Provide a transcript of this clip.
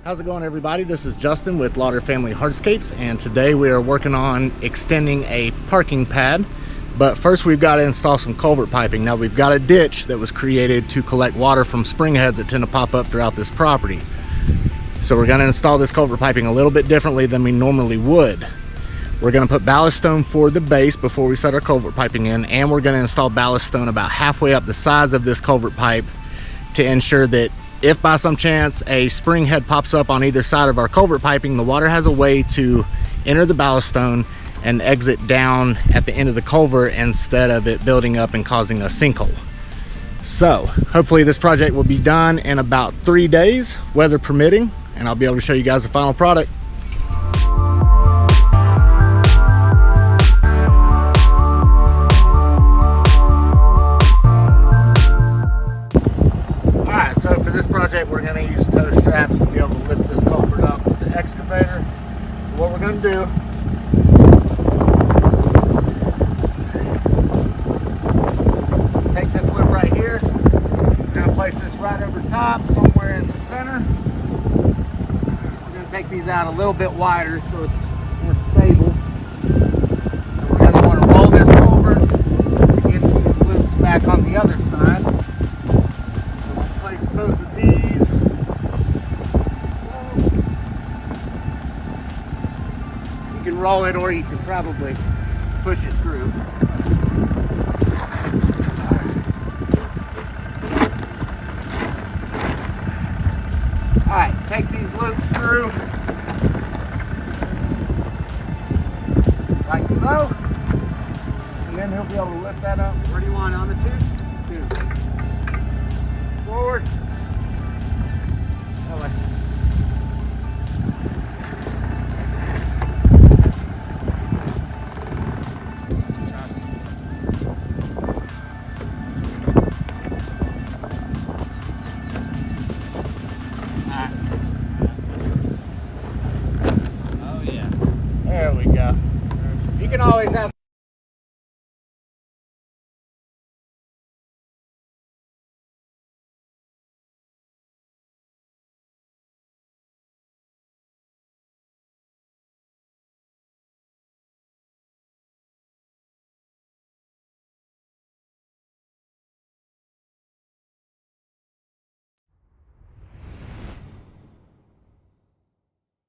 How's it going, everybody? This is Justin with Lauder Family Hardscapes, and today we are working on extending a parking pad. But first we've got to install some culvert piping. Now we've got a ditch that was created to collect water from spring heads that tend to pop up throughout this property. So we're going to install this culvert piping a little bit differently than we normally would. We're going to put ballast stone for the base before we set our culvert piping in, and we're going to install ballast stone about halfway up the size of this culvert pipe to ensure that if by some chance a spring head pops up on either side of our culvert piping, the water has a way to enter the ballast stone and exit down at the end of the culvert instead of it building up and causing a sinkhole. So hopefully this project will be done in about 3 days, weather permitting, and I'll be able to show you guys the final product. So for this project, we're going to use tow straps to be able to lift this culvert up with the excavator. So what we're going to do is take this lip right here. We're going to place this right over top, somewhere in the center. We're going to take these out a little bit wider so it's more stable. And we're going to want to roll this culvert to get these loops back on the other side. Both of these. You can roll it or you can probably push it through.